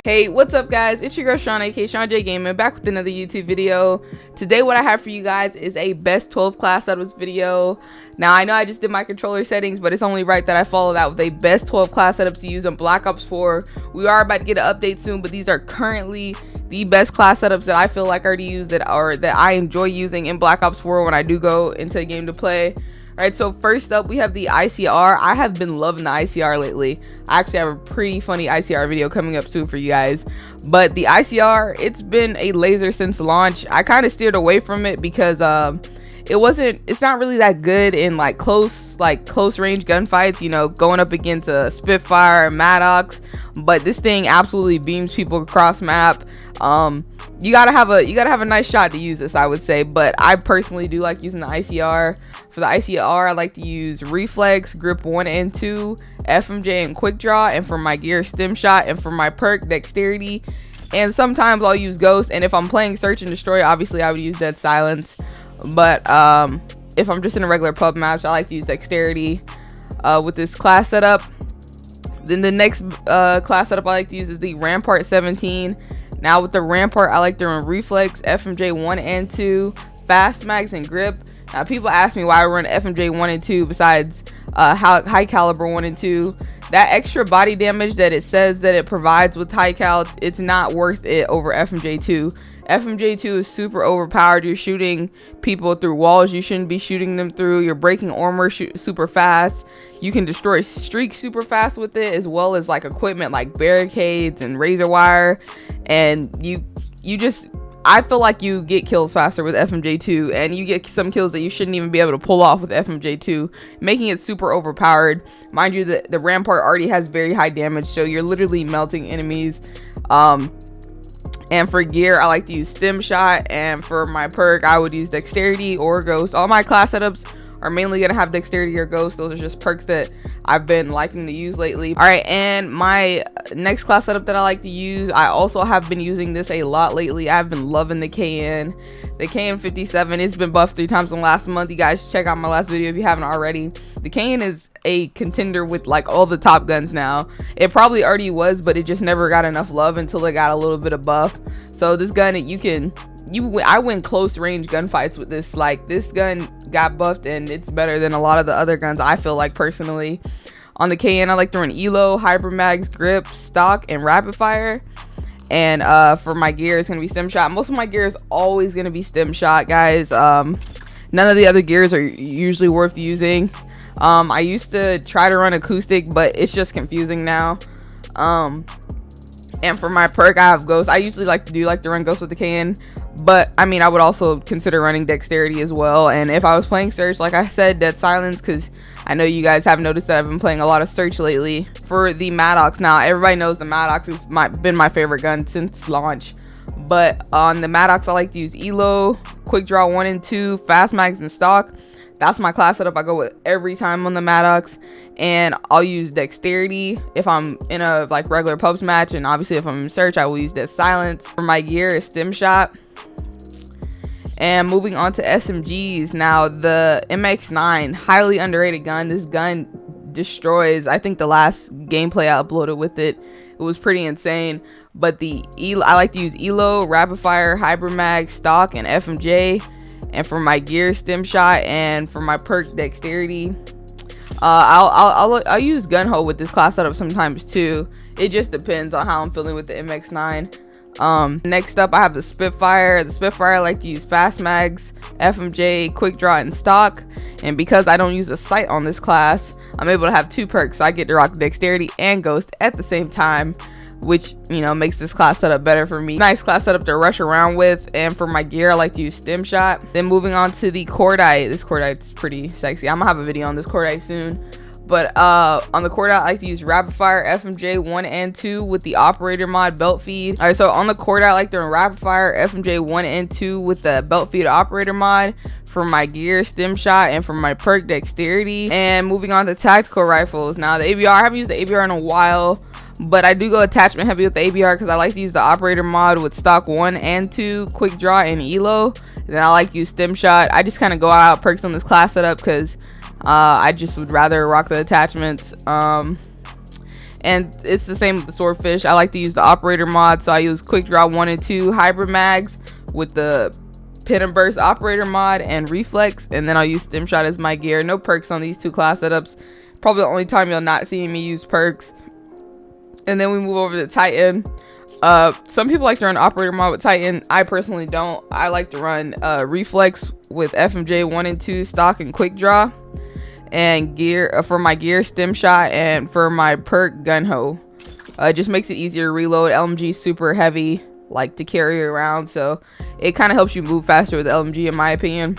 Hey, what's up guys? It's your girl Shawn, aka ShawnJ Gaming, back with another YouTube video. Today what I have for you guys is a best 12 class setups video. Now I know I just did my controller settings, but it's only right that I follow that with a best 12 class setups to use on Black Ops 4. We are about to get an update soon, but these are currently the best class setups that I feel like are to use, that I enjoy using in Black Ops 4 when I do go into a game to play. Alright, so first up we have the ICR. I have been loving the ICR lately. I actually have a pretty funny ICR video coming up soon for you guys. But the ICR, it's been a laser since launch. I kind of steered away from it because it's not really that good in close range gunfights, you know, going up against a Spitfire, Mattox. But this thing absolutely beams people across map. You gotta have a nice shot to use this, I would say, but I personally do like using the ICR. For the ICR, I like to use Reflex, Grip 1 and 2, SMG, and Quick Draw, and for my gear, Stim Shot, and for my perk, Dexterity. And sometimes I'll use Ghost, and if I'm playing Search and Destroy, obviously I would use Dead Silence. But if I'm just in a regular pub match, I like to use Dexterity with this class setup. Then the next class setup I like to use is the Rampart 17. Now with the Rampart, I like to run Reflex, FMJ 1 and 2, Fast Mags, and Grip. Now people ask me why I run FMJ 1 and 2 besides high caliber 1 and 2. That extra body damage that it says that it provides with high cal, it's not worth it over FMJ 2. FMJ 2 is super overpowered. You're shooting people through walls you shouldn't be shooting them through. You're breaking armor super fast. You can destroy streaks super fast with it, as well as like equipment like barricades and razor wire. And I feel like you get kills faster with FMJ2, and you get some kills that you shouldn't even be able to pull off with FMJ2, making it super overpowered. Mind you, the Rampart already has very high damage, so you're literally melting enemies. And for gear, I like to use Stim Shot, and for my perk, I would use Dexterity or Ghost. All my class setups are mainly going to have Dexterity or Ghost. Those are just perks that I've been liking to use lately. Alright, and my next class setup that I like to use, I also have been using this a lot lately. I've been loving the KN. The KN57, it's been buffed 3 times in the last month. You guys check out my last video if you haven't already. The KN is a contender with like all the top guns now. It probably already was, but it just never got enough love until it got a little bit of buff. So this gun, I win close range gunfights with this. Like, this gun got buffed and it's better than a lot of the other guns, I feel like, personally. On the KN, I like to run Elo, Hyper Mags, Grip, Stock, and Rapid Fire. And for my gear, it's gonna be Stim Shot. Most of my gear is always gonna be Stim Shot, guys. None of the other gears are usually worth using. I used to try to run Acoustic, but it's just confusing now. And for my perk, I have Ghost. I usually like to run Ghost with the KN, but I mean, I would also consider running Dexterity as well. And if I was playing Search, like I said, Dead Silence, because I know you guys have noticed that I've been playing a lot of Search lately. For the Mattox, now everybody knows the Mattox has been my favorite gun since launch. But on the Mattox, I like to use Elo, Quick Draw 1 and 2, Fast Mags, and Stock. That's my class setup I go with every time on the Mattox. And I'll use Dexterity if I'm in a regular pubs match, and obviously if I'm in Search, I will use Dead Silence. For my gear is Stim Shot. And moving on to SMGs, now the MX9, highly underrated gun. This gun destroys. I think the last gameplay I uploaded with it was pretty insane. But I like to use Elo, Rapid Fire, Hyper Mag, Stock, and FMJ. And for my gear, Stim Shot, and for my perk, Dexterity. I'll use Gunho with this class setup sometimes too. It just depends on how I'm feeling with the MX9. Next up, I have the Spitfire. The Spitfire, I like to use Fast Mags, FMJ, Quick Draw, and Stock. And because I don't use a sight on this class, I'm able to have 2 perks, so I get to rock Dexterity and Ghost at the same time, which, you know, makes this class setup better for me. Nice class setup to rush around with. And for my gear, I like to use Stim Shot. Then moving on to the Cordite. This Cordite's pretty sexy. I'm gonna have a video on this Cordite soon. But on the Cordite, I like to use Rapid Fire, FMJ 1 and 2 with the Operator mod, Belt Feed. Alright, so on the Cordite, I like to run Rapid Fire, FMJ 1 and 2 with the Belt Feed Operator mod. For my gear, Stim Shot, and for my perk, Dexterity. And moving on to tactical rifles. Now the ABR, I haven't used the ABR in a while, but I do go attachment heavy with the ABR because I like to use the Operator mod with Stock 1 and 2, Quick Draw, and Elo. Then I like to use Stim Shot. I just kind of go out perks on this class setup because I just would rather rock the attachments. And it's the same with the swordfish. I like to use the operator mod, so I use quick draw 1 and 2 hybrid mags with the pin and burst operator mod and reflex, and then I'll use stem shot as my gear. No perks on these 2 class setups. Probably the only time you'll not see me use perks. And then we move over to Titan. Some people like to run operator mod with Titan. I personally don't. I like to run reflex with FMJ 1 and 2 stock and quick draw, and gear for my gear stem shot, and for my perk gun ho. It just makes it easier to reload. LMG super heavy, like to carry around, so it kind of helps you move faster with LMG in my opinion.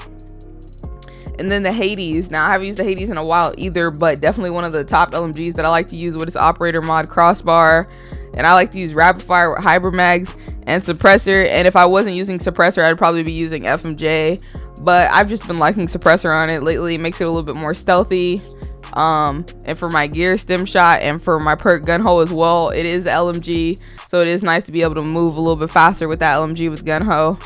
And then the Hades. Now I haven't used the Hades in a while either, but definitely one of the top LMGs that I like to use with its operator mod crossbar. And I like to use rapid fire with hybrid mags and suppressor. And if I wasn't using suppressor, I'd probably be using FMJ, but I've just been liking suppressor on it lately. It makes it a little bit more stealthy. And for my gear stem shot and for my perk gun ho as well, it is LMG, so it is nice to be able to move a little bit faster with that LMG with gun ho.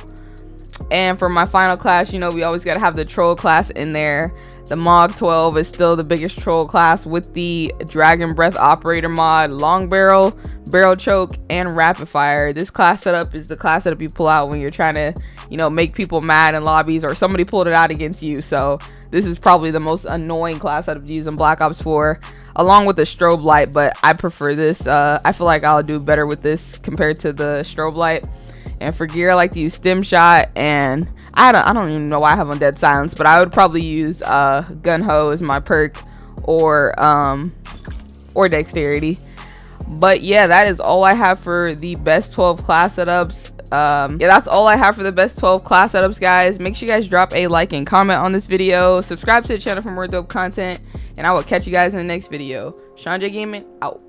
And for my final class, you know, we always got to have the troll class in there. The Mog 12 is still the biggest troll class with the Dragon Breath operator mod, long barrel, barrel choke, and rapid fire. This class setup is the class setup you pull out when you're trying to, you know, make people mad in lobbies, or somebody pulled it out against you. So this is probably the most annoying class setup to use in Black Ops 4, along with the strobe light, but I prefer this. I feel like I'll do better with this compared to the strobe light. And for gear, I like to use stem shot, and I don't even know why I have on dead silence, but I would probably use gun ho as my perk, or dexterity. But yeah, that is all I have for the best 12 class setups. Yeah, that's all I have for the best 12 class setups, guys. Make sure you guys drop a like and comment on this video, subscribe to the channel for more dope content, and I will catch you guys in the next video. ShawnJ Gaming out.